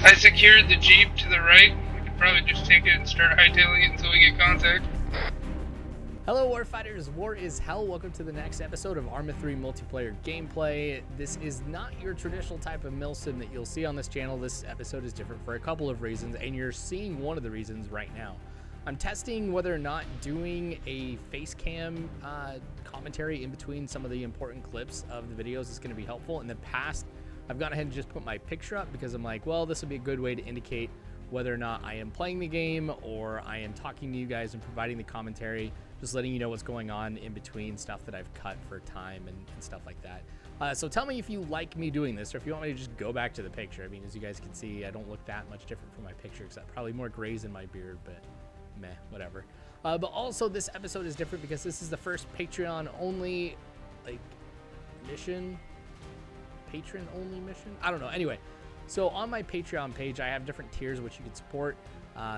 I secured the Jeep to the right. We could probably just take it and start hightailing it until we get contact. Hello Warfighters, War is Hell. Welcome to the next episode of Arma 3 multiplayer gameplay. This is not your traditional type of Milsim that you'll see on this channel. This episode is different for a couple of reasons, and you're seeing one of the reasons right now. I'm testing whether or not doing a face cam commentary in between some of the important clips of the videos is going to be helpful. In the past, I've gone ahead and just put my picture up because I'm like, well, this would be a good way to indicate whether or not I am playing the game or I am talking to you guys and providing the commentary, just letting you know what's going on in between stuff that I've cut for time and stuff like that. So tell me if you like me doing this or if you want me to just go back to the picture. I mean, as you guys can see, I don't look that much different from my picture except probably more grays in my beard, but meh, whatever. But also this episode is different because this is the first Patreon only mission. Patron only mission? I don't know. Anyway, so on my Patreon page, I have different tiers which you can support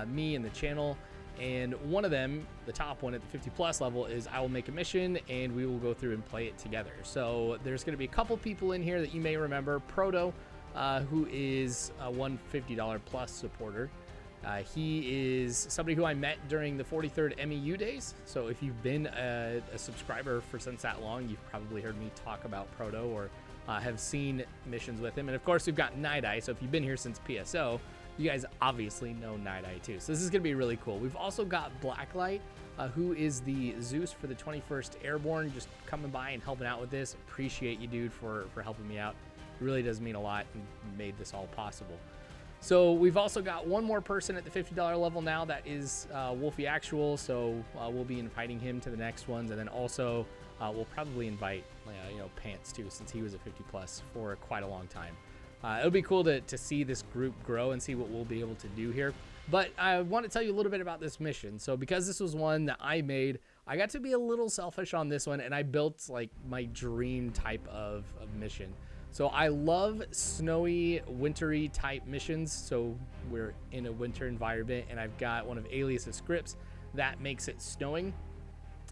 me and the channel. And one of them, the top one at the 50 plus level, is I will make a mission and we will go through and play it together. So there's going to be a couple people in here that you may remember. Proto, who is a $150 plus supporter. He is somebody who I met during the 43rd MEU days. So if you've been a subscriber for since that long, you've probably heard me talk about Proto or have seen missions with him. And of course, we've got Night Eye. So if you've been here since PSO, you guys obviously know Night Eye too. So this is going to be really cool. We've also got Blacklight, who is the Zeus for the 21st Airborne, just coming by and helping out with this. Appreciate you, dude, for helping me out. It really does mean a lot and made this all possible. So we've also got one more person at the $50 level now. That is Wolfie Actual. So we'll be inviting him to the next ones. And then also we'll probably invite, Pants too, since he was a 50 plus for quite a long time. It'll be cool to see this group grow and see what we'll be able to do here. But I want to tell you a little bit about this mission. So because this was one that I made, I got to be a little selfish on this one, and I built like my dream type of mission. So I love snowy, wintry type missions. So we're in a winter environment, and I've got one of Alias's scripts that makes it snowing.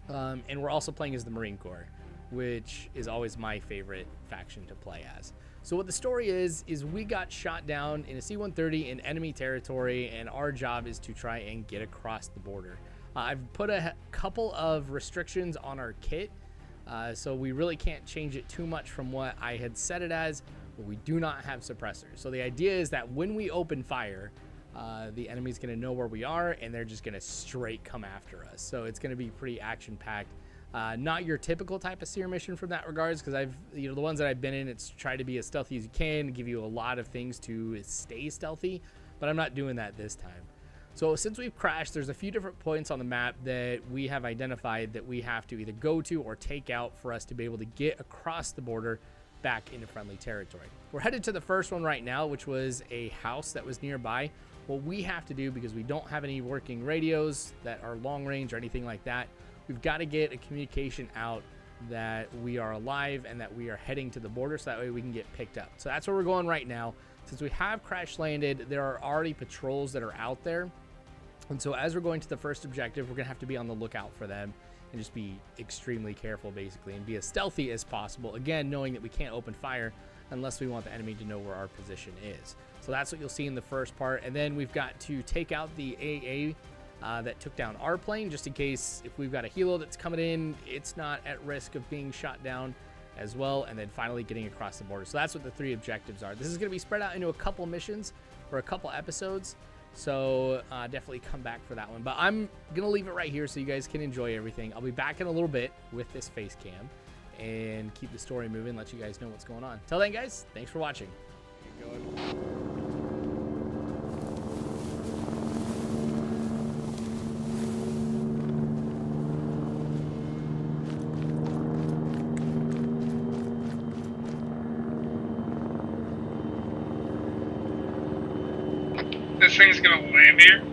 And we're also playing as the Marine Corps, which is always my favorite faction to play as. So what the story is we got shot down in a C-130 in enemy territory, and our job is to try and get across the border. I've put a couple of restrictions on our kit, so we really can't change it too much from what I had set it as, but we do not have suppressors. So the idea is that when we open fire, the enemy's going to know where we are, and they're just going to straight come after us. So it's going to be pretty action-packed. Not your typical type of seer mission from that regards, because the ones that I've been in, it's try to be as stealthy as you can, give you a lot of things to stay stealthy, but I'm not doing that this time. So since we've crashed, there's a few different points on the map that we have identified that we have to either go to or take out for us to be able to get across the border back into friendly territory. We're headed to the first one right now, which was a house that was nearby. What we have to do, because we don't have any working radios that are long range or anything like that, we've got to get a communication out that we are alive and that we are heading to the border, so that way we can get picked up. So that's where we're going right now. Since we have crash landed, there are already patrols that are out there. And so as we're going to the first objective, we're going to have to be on the lookout for them and just be extremely careful, basically, and be as stealthy as possible. Again, knowing that we can't open fire unless we want the enemy to know where our position is. So that's what you'll see in the first part. And then we've got to take out the AA that took down our plane, just in case if we've got a helo that's coming in, it's not at risk of being shot down as well. And then finally getting across the border. So that's what the three objectives are. This is going to be spread out into a couple missions or a couple episodes. So definitely come back for that one. But I'm going to leave it right here so you guys can enjoy everything. I'll be back in a little bit with this face cam and keep the story moving, let you guys know what's going on. Till then, guys, thanks for watching. This thing's gonna land here.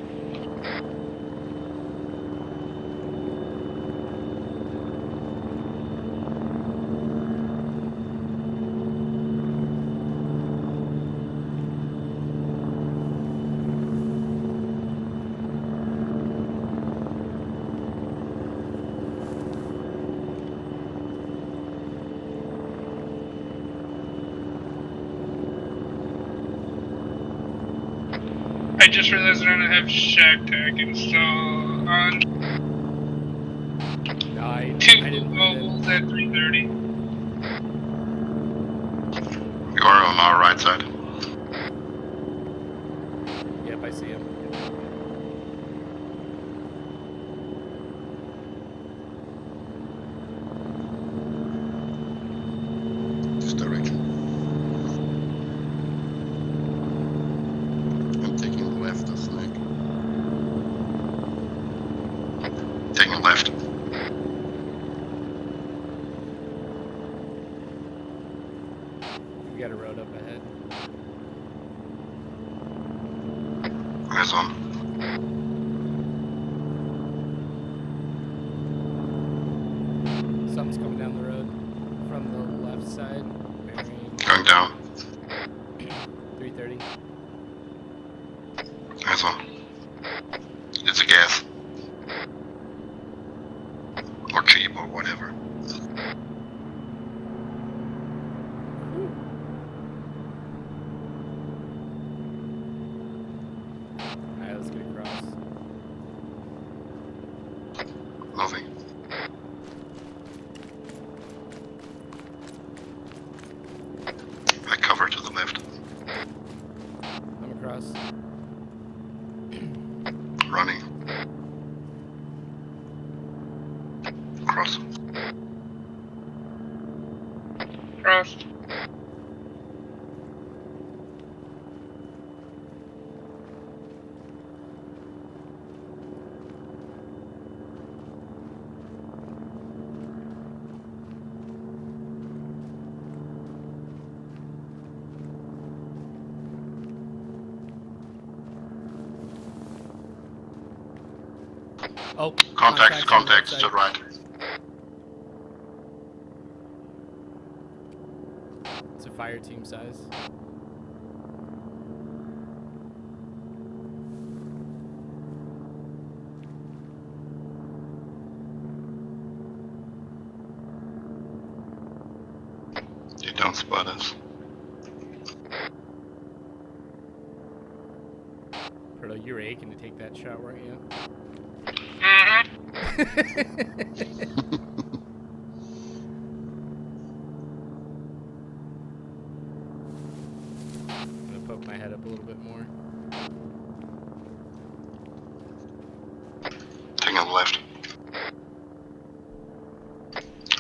I just realized I don't have Shack Tag installed on No, I two didn't put it mobiles in. at 3:30. You are on our right side. Yep, I see him. This direction. I'm taking left of Snake. Taking left. We got a road up ahead. Eyes on. Something's coming down the road from the left side. Bearing Going down. 330. Eyes on. It's a gas. Or cheap or whatever. Alright, let's get across. Nothing. I cover to the left. I'm across. Running. Cross. Crossed. Oh, Contacts on the to the right right. side. It's a fire team size. You don't spot us. Proto, you were aching to take that shot, weren't you? Mm-hmm. I'm gonna poke my head up a little bit more. Taking left.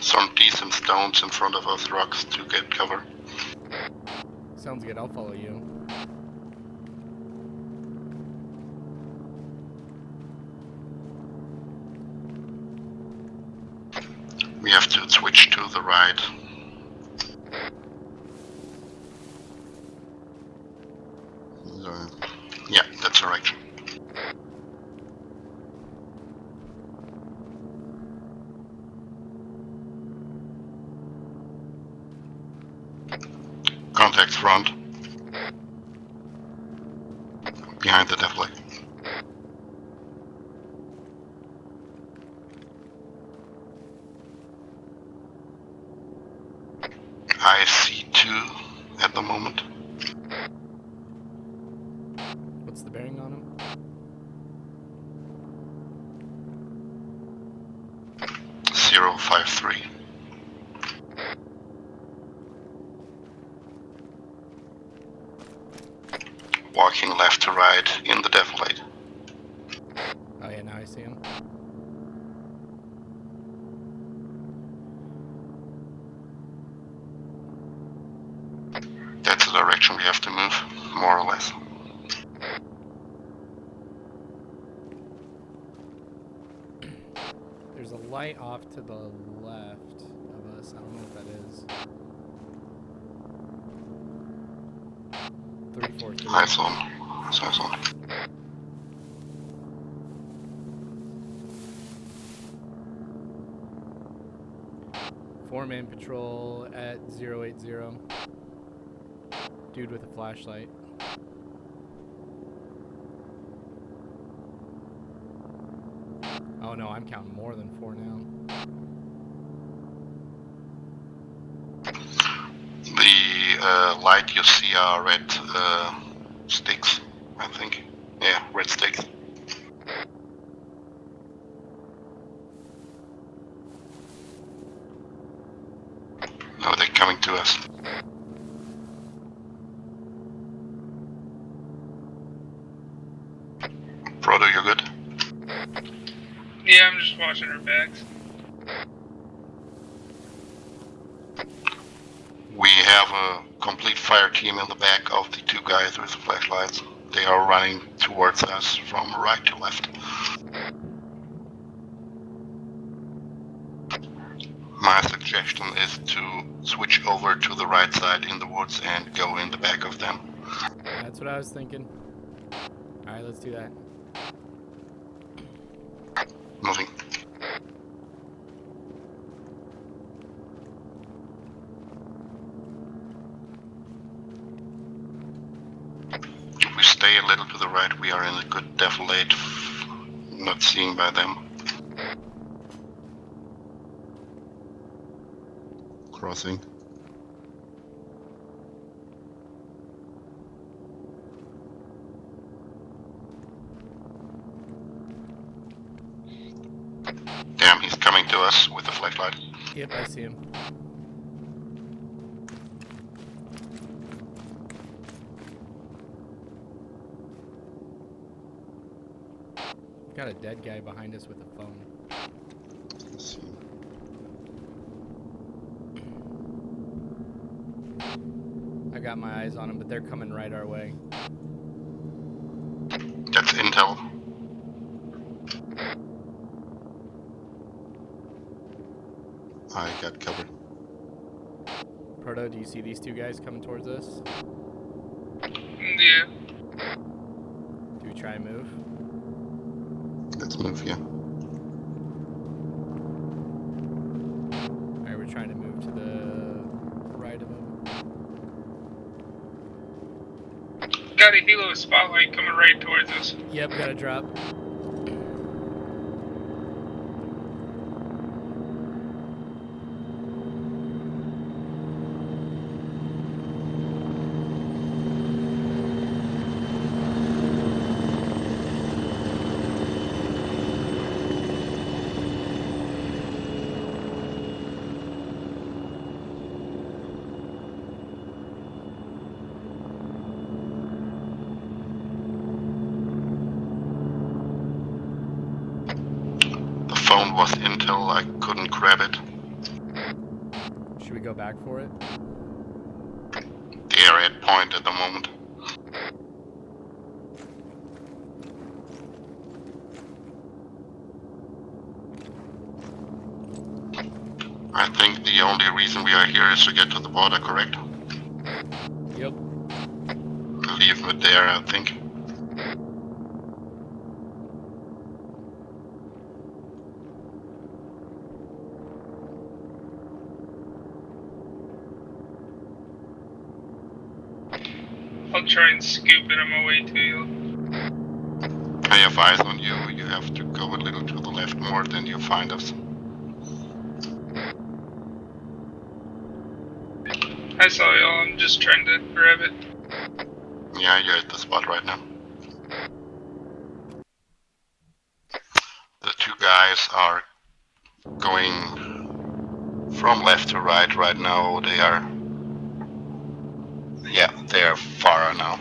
Some decent stones in front of us, rocks to get cover. Sounds good, I'll follow you. We have to switch to the right. Yeah, that's the direction. Contacts front. Behind the death leg. I see two at the moment. What's the bearing on him? 053. Walking left to right in the death light. Oh yeah, now I see him. That's the direction we have to move, more or less. There's a light off to the left of us. I don't know what that is. 343. Eyes on. Eyes on. Four-man patrol at 080. Dude with a flashlight. Oh no, I'm counting more than 4 now. The light you see are red sticks, I think. Yeah, red sticks. No, they're coming to us. Proto, you're good? Yeah, I'm just watching our backs. We have a complete fire team in the back of the two guys with the flashlights. They are running towards us from right to left. My suggestion is to switch over to the right side in the woods and go in the back of them. That's what I was thinking. Alright, let's do that. Moving. If we stay a little to the right, we are in a good defilade, not seen by them. Crossing. Damn, he's coming to us with the flashlight. Yep, I see him. Got a dead guy behind us with a phone. Let's see. I got my eyes on him, but they're coming right our way. That's intel. I got covered. Proto, do you see these two guys coming towards us? Yeah. Do we try and move? Let's move, yeah. Alright, we're trying to move to the right of them. Got a helo spotlight coming right towards us. Yep, got a drop. Phone was intel, I couldn't grab it. Should we go back for it? They are at point at the moment. I think the only reason we are here is to get to the border, correct? Yep. Leave it there, I think. I'll try and scoop it on my way to you. I have eyes on you. You have to go a little to the left more, then you find us. I saw y'all, I'm just trying to grab it. Yeah, you're at the spot right now. The two guys are going from left to right now. They are... Yeah, they are far now.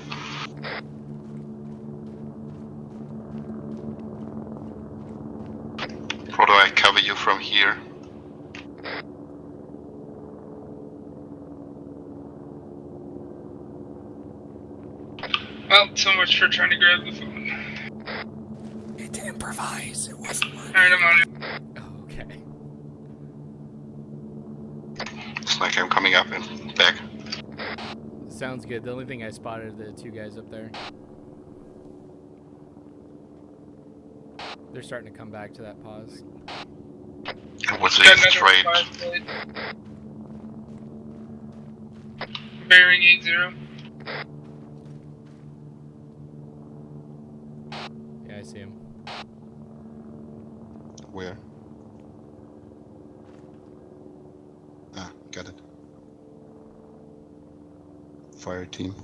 Proto, I cover you from here. Well, so much for trying to grab the phone. It's improvise. It wasn't mine. Alright, I'm on it. Oh, okay. It's like I'm coming up and back. Sounds good. The only thing I spotted are the two guys up there. They're starting to come back to that pause. It was Got a another straight. flashlight. Bearing 80. Yeah, I see him. Where? Ah, got it. Fire team.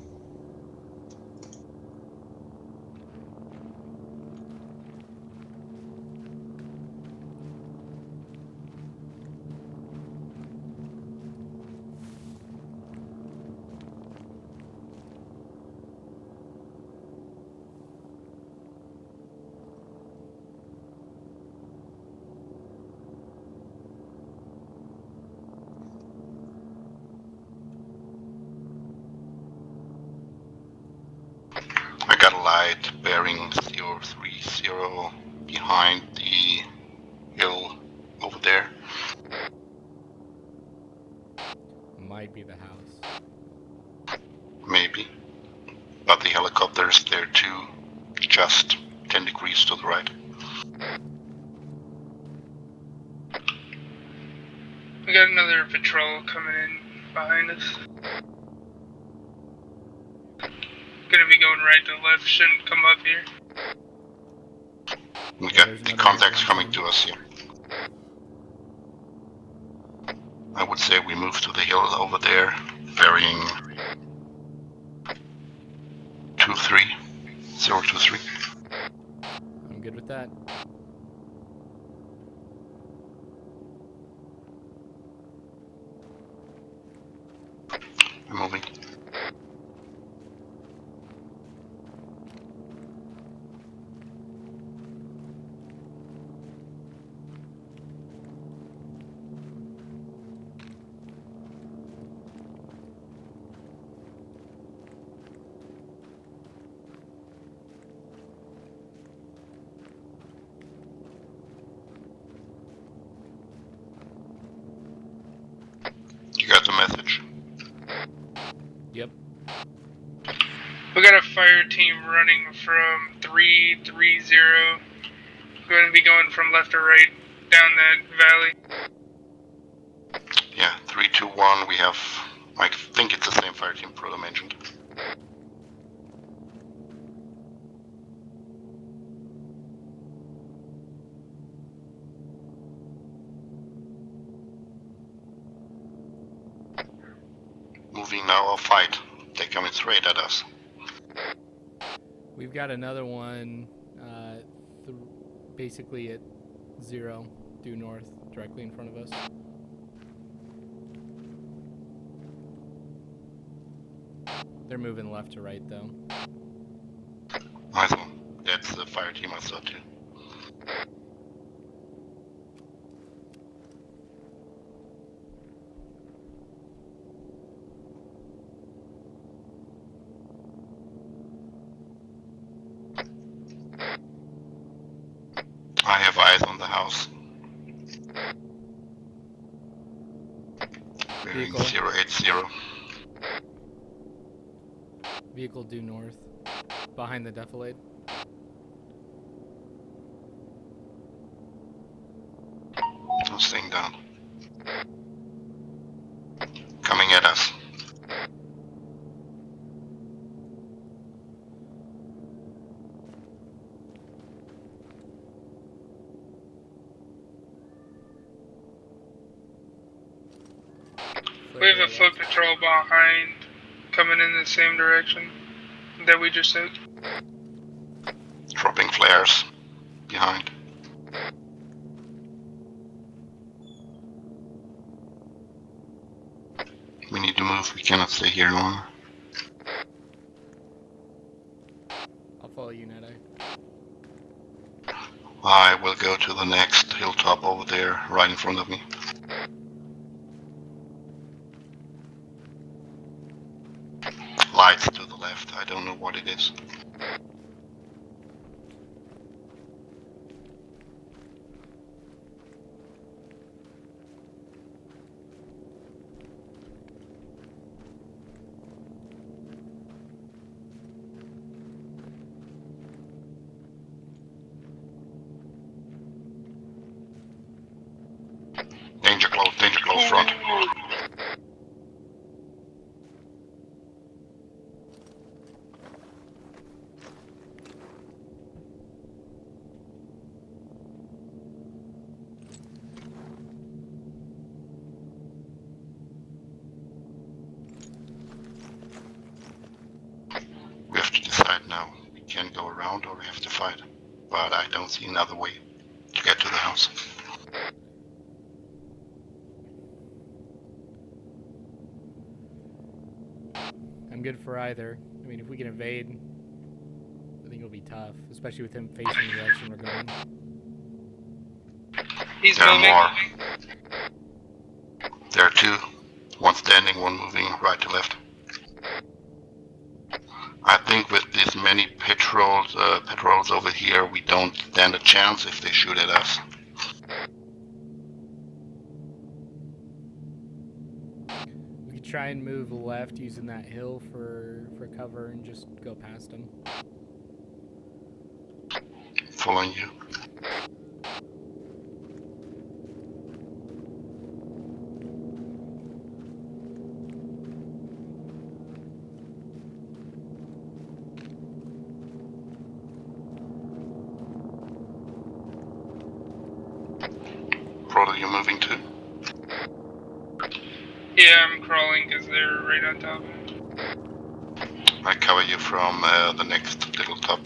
bearing 030 behind the hill over there. Might be the house. Maybe. But the helicopter is there too, just 10 degrees to the right. We got another patrol coming in behind us. Gonna be going right to left, shouldn't come up here. We got the contacts coming to us here. I would say we move to the hill over there, varying 023. I'm good with that. I'm moving. You got the message? Yep. We got a fire team running from 330. Going to be going from left to right down that valley. Yeah, 321. We have, I think it's the same fire team Proto mentioned. Moving now, I'll fight. They're coming straight at us. We've got another one basically at 0 due north, directly in front of us. They're moving left to right though. I thought that's the fire team I saw too. I have eyes on the house. Bearing Vehicle. 080. Vehicle due north, behind the defilade. I'm staying down. Coming at us. We have a foot patrol behind, coming in the same direction that we just took. Dropping flares behind. We need to move, we cannot stay here longer. I'll follow you, Ned. I will go to the next hilltop over there, right in front of me. Lights to the left, I don't know what it is. Danger close front. We have to decide now. We can go around or we have to fight. But I don't see another way to get to the house. I'm good for either. I mean, if we can evade, I think it'll be tough, especially with him facing the direction we're going. He's There are moving. more. There are two. One standing, one moving right to left. I think with this many patrols over here. We don't stand a chance if they shoot at us. We could try and move left using that hill for cover and just go past them. Following you. Proto, you moving too? Yeah, I'm crawling because they're right on top of it. I cover you from the next little top.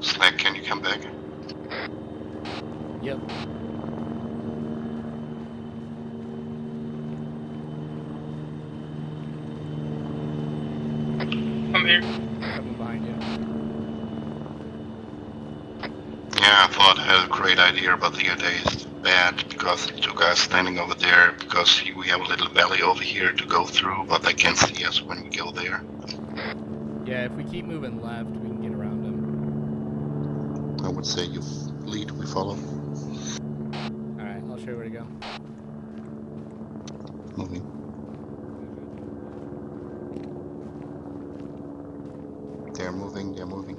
Slack, can you come back? Yep. I'm here. Coming behind you. Yeah, I thought I had a great idea, but the idea is bad because the two guys standing over there, because we have a little valley over here to go through, but they can't see us when we go there. Yeah, if we keep moving left, we can get around them. I would say you lead, we follow. Alright, I'll show you where to go. Moving. They're moving, they're moving.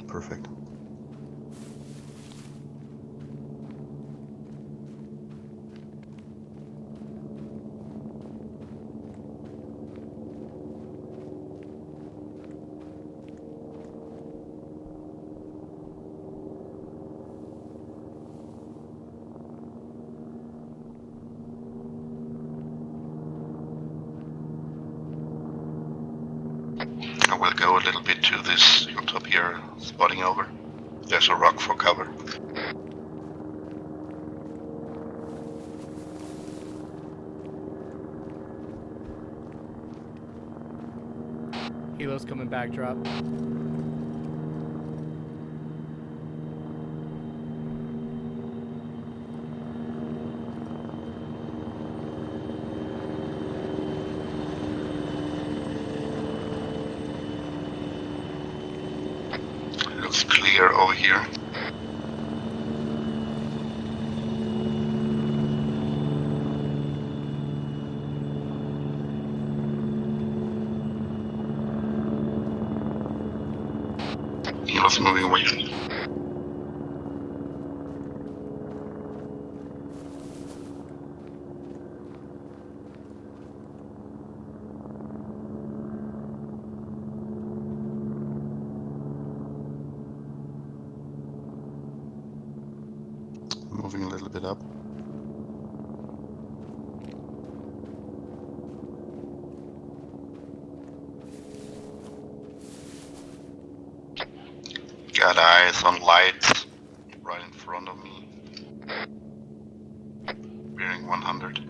Perfect. I will go a little bit to this hilltop here, spotting over. There's a rock for cover. Helo's coming back, drop. Looks clear over here. He was moving away. Moving a little bit up. Got eyes on lights right in front of me. Bearing 100.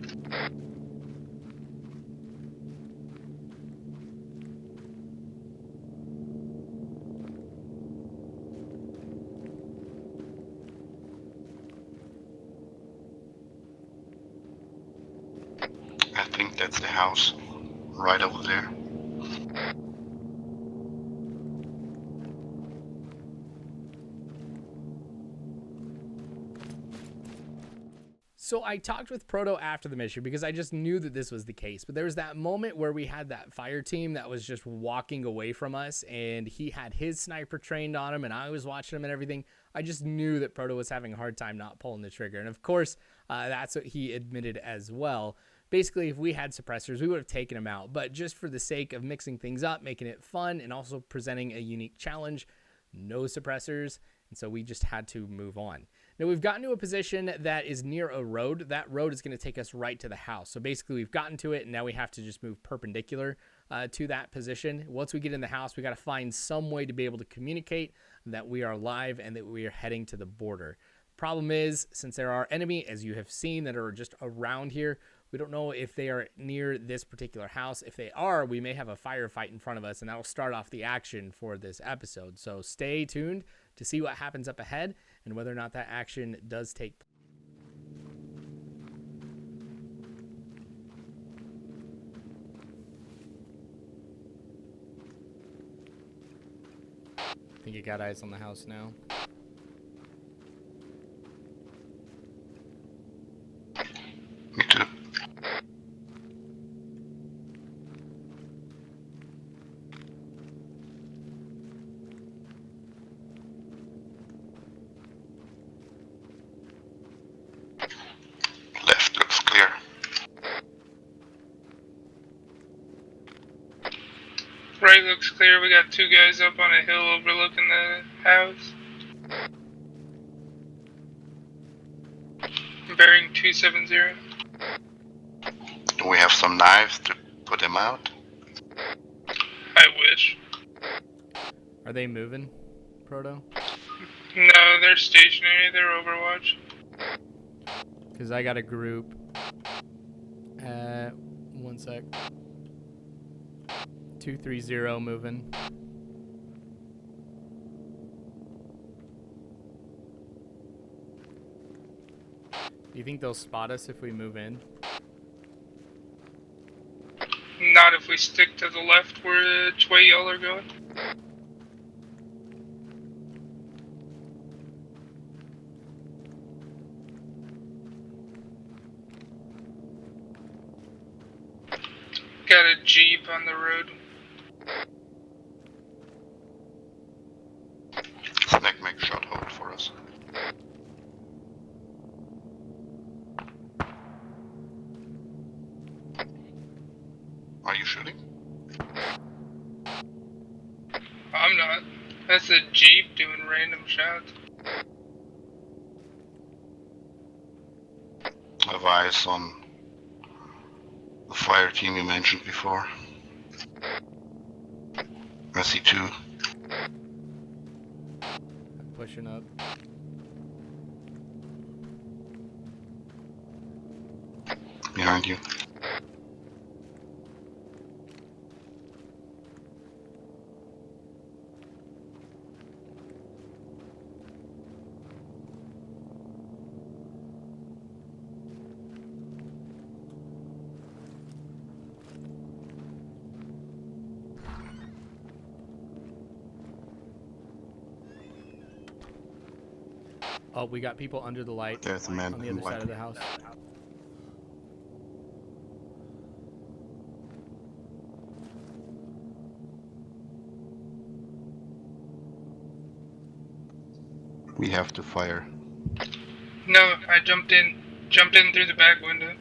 I think that's the house right over there. So I talked with Proto after the mission because I just knew that this was the case. But there was that moment where we had that fire team that was just walking away from us, and he had his sniper trained on him, and I was watching him and everything. I just knew that Proto was having a hard time not pulling the trigger. And of course, that's what he admitted as well. Basically, if we had suppressors, we would have taken him out. But just for the sake of mixing things up, making it fun, and also presenting a unique challenge, no suppressors. And so we just had to move on. Now we've gotten to a position that is near a road. That road is going to take us right to the house. So basically we've gotten to it, and now we have to just move perpendicular to that position. Once we get in the house, we got to find some way to be able to communicate that we are live and that we are heading to the border. Problem is, since there are enemy, as you have seen, that are just around here, we don't know if they are near this particular house. If they are, we may have a firefight in front of us, and that will start off the action for this episode. So stay tuned to see what happens up ahead and whether or not that action does take place. I think you got eyes on the house now. Me too. Left looks clear. Right looks clear. We got 2 guys up on a hill overlooking the house. Bearing 270. Do we have some knives to put him out? I wish. Are they moving, Proto? No, they're stationary. They're Overwatch. Because I got a group. One sec. 230 moving. Do you think they'll spot us if we move in? Not if we stick to the left which way y'all are going. Got a Jeep on the road. Snake, make shot hold for us. Are you shooting? I'm not. That's a Jeep doing random shots. I have eyes on the fire team you mentioned before. I see 2. I'm pushing up. Behind you. Oh, we got people under the light There's a man on the in other side white. of the house. We have to fire. No, I jumped in through the back window.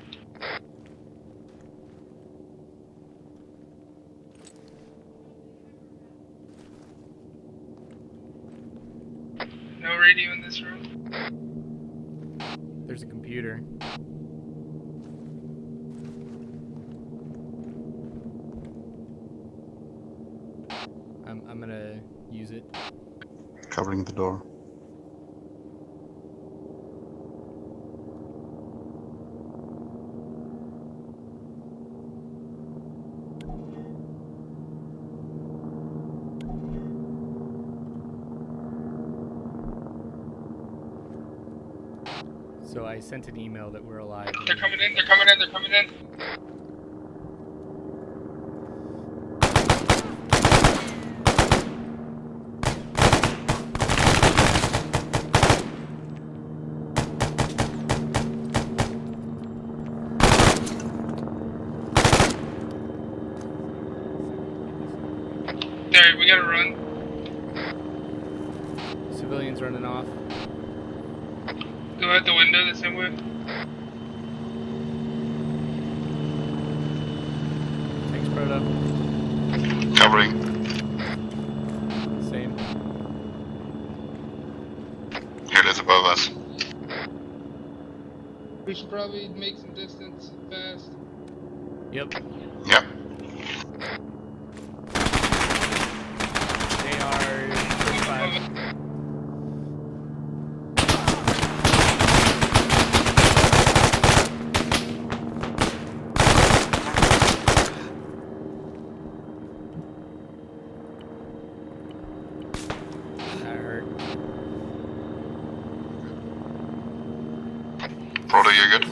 No radio in this room. There's a computer. I'm gonna use it. Covering the door. So I sent an email that we're alive. They're coming in, they're coming in, they're coming in. Alright, we gotta run. Civilians running off. Go out the window the same way. Thanks, Proto. Covering. Same. Here it is above us. We should probably make some distance fast. Yep. Yep. They are 35. Proto, you good?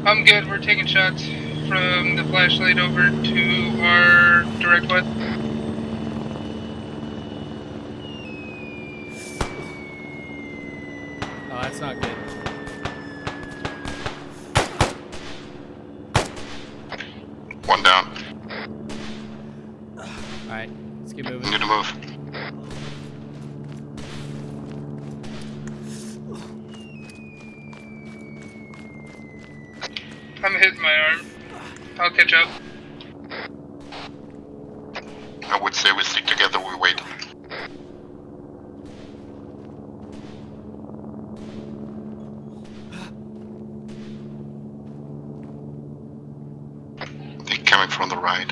I'm good. We're taking shots from the flashlight over to our direct west. Oh, that's not good. One down. Alright, let's keep We moving. need to move. I'm hitting my arm. I'll catch up. I would say we stick together, we wait. They're coming from the right.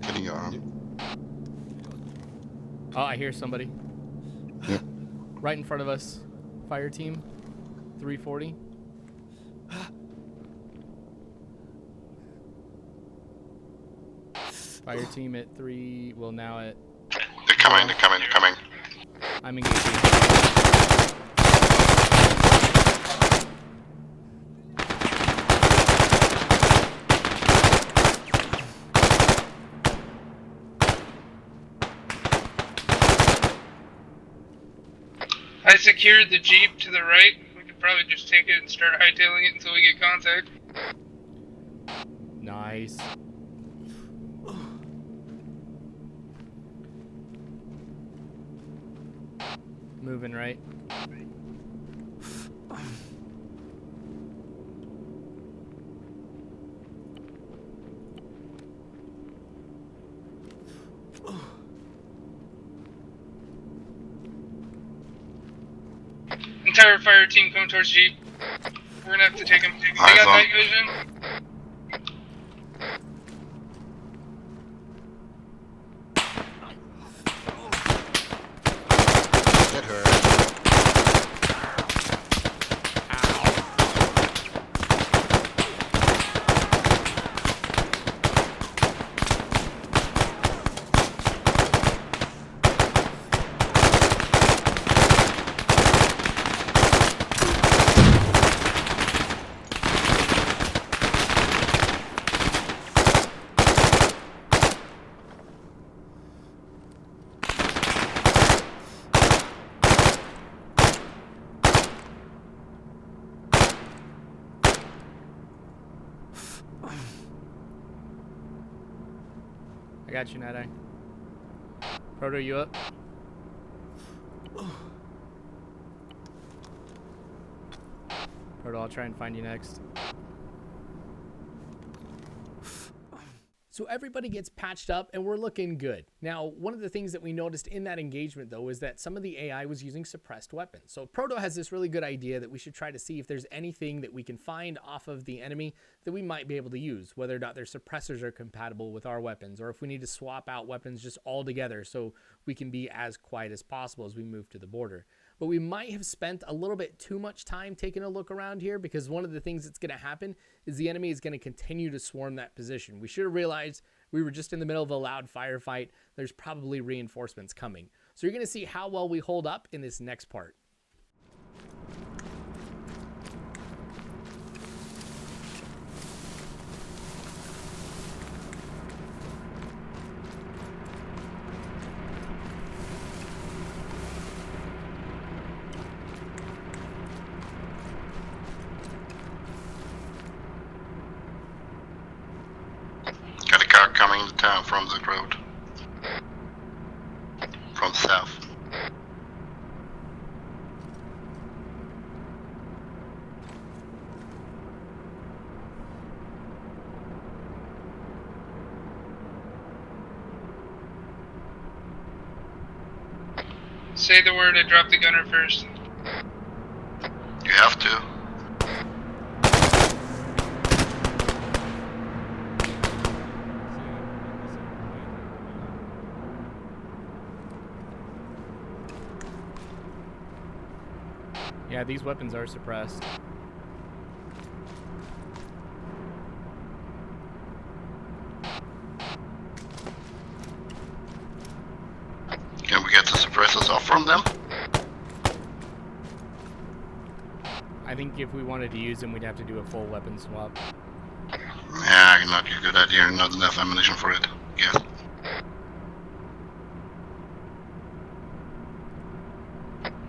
Hitting your arm. Oh, I hear somebody. Yep. Right in front of us. Fire team. 340. Fire team at 3... Well, now at... They're coming, they're coming, they're coming. I'm engaging. I secured the Jeep to the right. We could probably just take it and start hightailing it until we get contact. Nice. Moving right. Entire fire team coming towards Jeep. We're gonna have to take him. They Eyes got on. night vision. Get her. I got you, Night Eye. Proto, you up? Proto, I'll try and find you next. So everybody gets patched up and we're looking good. Now, one of the things that we noticed in that engagement though is that some of the AI was using suppressed weapons. So Proto has this really good idea that we should try to see if there's anything that we can find off of the enemy that we might be able to use, whether or not their suppressors are compatible with our weapons, or if we need to swap out weapons just altogether so we can be as quiet as possible as we move to the border. But we might have spent a little bit too much time taking a look around here, because one of the things that's going to happen is the enemy is going to continue to swarm that position. We should have realized we were just in the middle of a loud firefight. There's probably reinforcements coming. So you're going to see how well we hold up in this next part. Got a car coming into town from the road. From south. Say the word, I drop the gunner first. You have to. Yeah, these weapons are suppressed. Can we get the suppressors off from them? I think if we wanted to use them, we'd have to do a full weapon swap. Yeah, not a good idea. Not enough ammunition for it. Yes.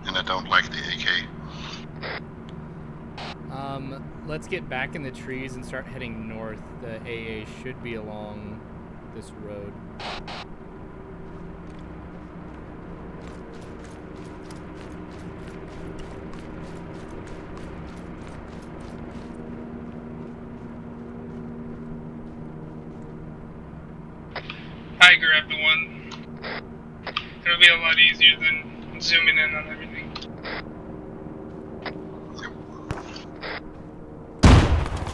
And I don't like the AK. Let's get back in the trees and start heading north. The AA should be along this road. I grabbed one. It'll be a lot easier than zooming in on everything.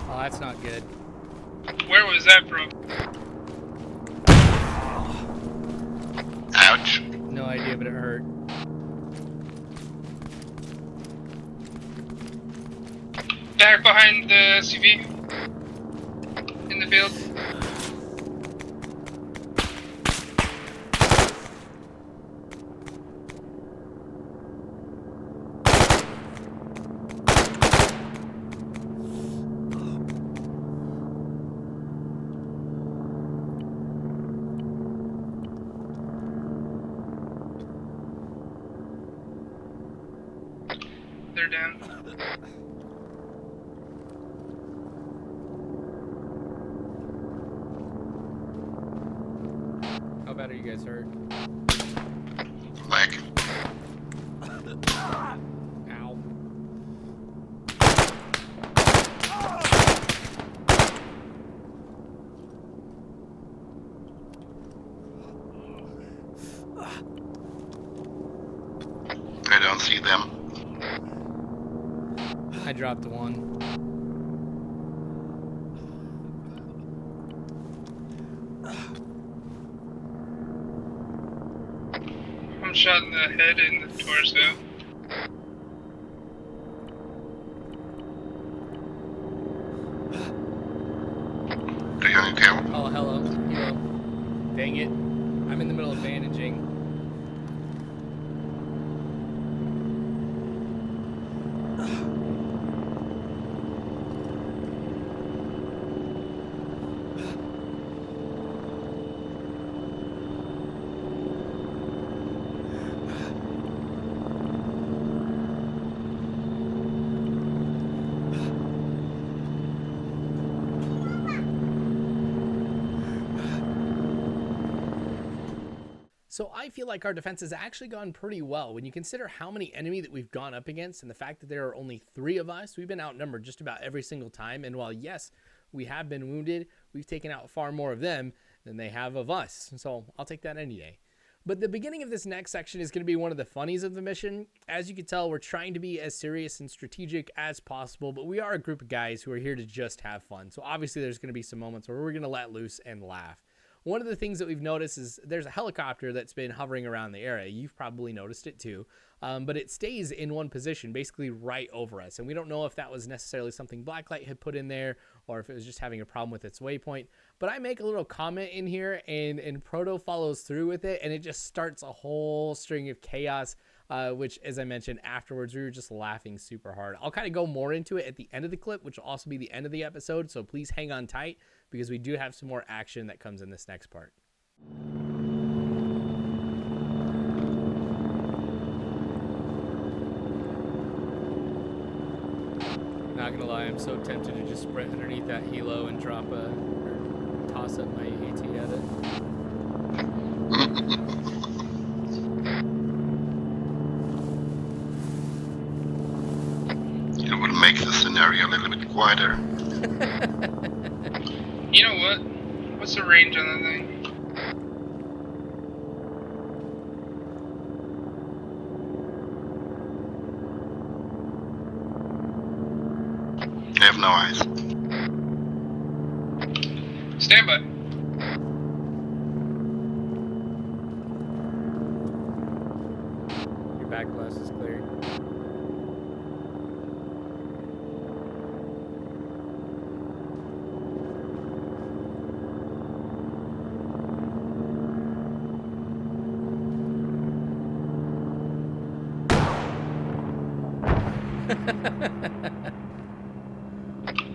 Oh, that's not good. Where was that from? Ouch. No idea, but it hurt. Back behind the SUV. In the field. They're down. How bad are you guys hurt? Leg. Ow. I don't see them. I dropped one. I'm shot in the head and the torso. Do you need help? Oh, hello. Hello. Dang it. I'm in the middle of bandaging. So I feel like our defense has actually gone pretty well. When you consider how many enemy that we've gone up against and the fact that there are only 3 of us, we've been outnumbered just about every single time. And while, yes, we have been wounded, we've taken out far more of them than they have of us. So I'll take that any day. But the beginning of this next section is going to be one of the funnies of the mission. As you can tell, we're trying to be as serious and strategic as possible, but we are a group of guys who are here to just have fun. So obviously there's going to be some moments where we're going to let loose and laugh. One of the things that we've noticed is there's a helicopter that's been hovering around the area. You've probably noticed it too, but it stays in one position, basically right over us. And we don't know if that was necessarily something Blacklight had put in there or if it was just having a problem with its waypoint. But I make a little comment in here and Proto follows through with it, and it just starts a whole string of chaos, which, as I mentioned afterwards, we were just laughing super hard. I'll kind of go more into it at the end of the clip, which will also be the end of the episode. So please hang on tight, because we do have some more action that comes in this next part. Not gonna lie, I'm so tempted to just sprint underneath that helo and drop or toss up my AT at it. It will make the scenario a little bit quieter. You know what? What's the range on that thing? I have no eyes. Stand by. Your back blast is clear.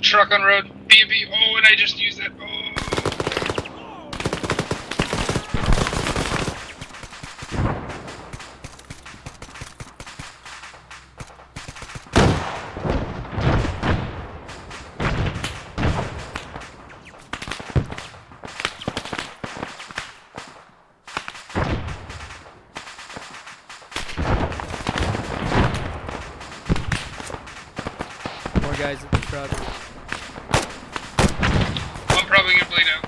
Truck on road. B&B. Oh, and I just used that. Oh. More guys at the truck. I'm probably gonna bleed out.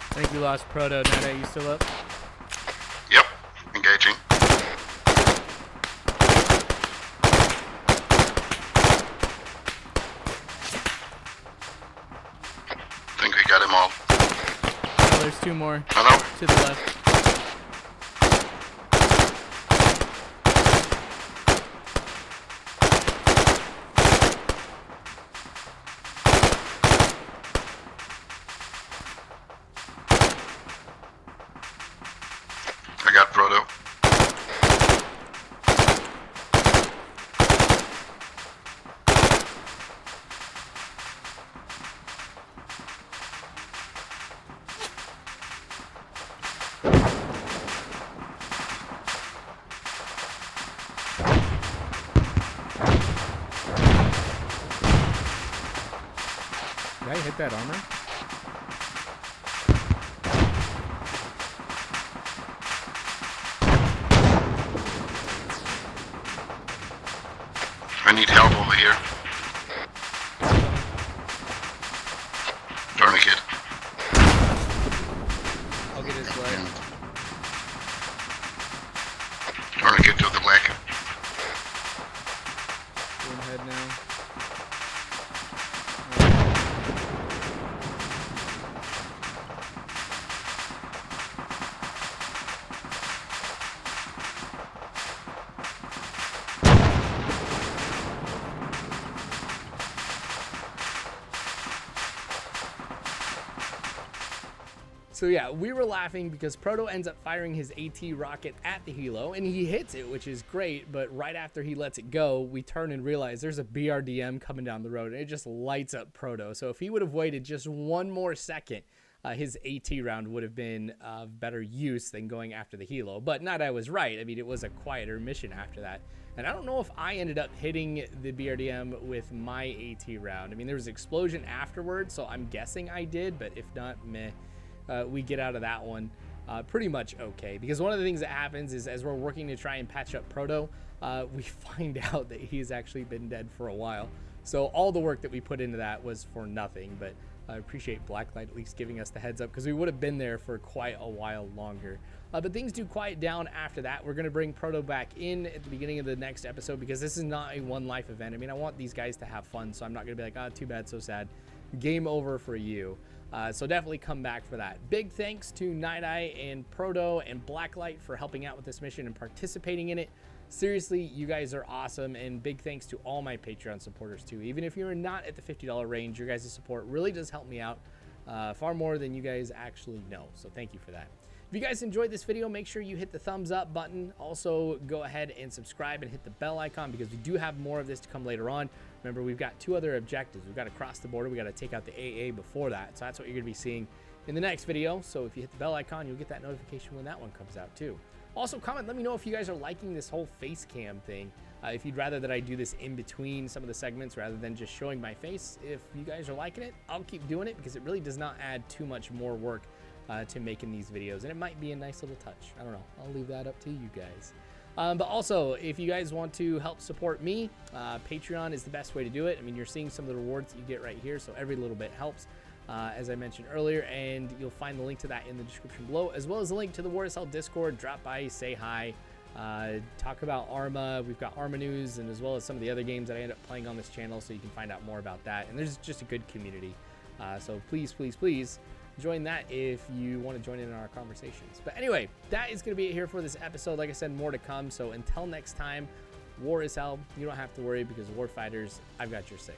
I think we lost Proto. Nana, you still up? Yep, engaging. Think we got him all. Oh, there's two more Hello? to the left. I got Proto. Did I hit that armor? I need help over here. Tourniquet. I'll get his leg. Tourniquet to the leg. Going ahead now. So yeah, we were laughing because Proto ends up firing his AT rocket at the helo, and he hits it, which is great, but right after he lets it go, we turn and realize there's a BRDM coming down the road, and it just lights up Proto. So if he would have waited just one more second, his AT round would have been of better use than going after the helo. But not I was right. I mean, it was a quieter mission after that. And I don't know if I ended up hitting the BRDM with my AT round. I mean, there was an explosion afterwards, so I'm guessing I did, but if not, meh. We get out of that one pretty much okay, because one of the things that happens is as we're working to try and patch up Proto, we find out that he's actually been dead for a while. So all the work that we put into that was for nothing, but I appreciate Blacklight at least giving us the heads up, because we would have been there for quite a while longer. But things do quiet down after that. We're going to bring Proto back in at the beginning of the next episode, because this is not a one life event. I mean, I want these guys to have fun, so I'm not going to be like, oh, too bad, so sad. Game over for you. So definitely come back for that. Big thanks to Night Eye and Proto and Blacklight for helping out with this mission and participating in it. Seriously, you guys are awesome, and big thanks to all my Patreon supporters too. Even if you're not at the $50 range, your guys' support really does help me out far more than you guys actually know. So thank you for that. If you guys enjoyed this video, make sure you hit the thumbs up button. Also, go ahead and subscribe and hit the bell icon, because we do have more of this to come later on. Remember, we've got two other objectives. We've got to cross the border. We got to take out the AA before that. So that's what you're going to be seeing in the next video. So if you hit the bell icon, you'll get that notification when that one comes out too. Also, comment, let me know if you guys are liking this whole face cam thing. If you'd rather that I do this in between some of the segments rather than just showing my face. If you guys are liking it, I'll keep doing it, because it really does not add too much more work to making these videos, and it might be a nice little touch. I don't know. I'll leave that up to you guys. But also, if you guys want to help support me, Patreon is the best way to do it. I mean, you're seeing some of the rewards that you get right here, so every little bit helps, as I mentioned earlier, and you'll find the link to that in the description below, as well as a link to the War is Hell Discord. Drop by, say hi, talk about Arma. We've got Arma news, and as well as some of the other games that I end up playing on this channel, so you can find out more about that. And there's just a good community. So please, please, please, join that if you want to join in our conversations. But anyway, that is going to be it here for this episode. Like I said, more to come. So until next time, war is hell. You don't have to worry because war fighters, I've got your 6.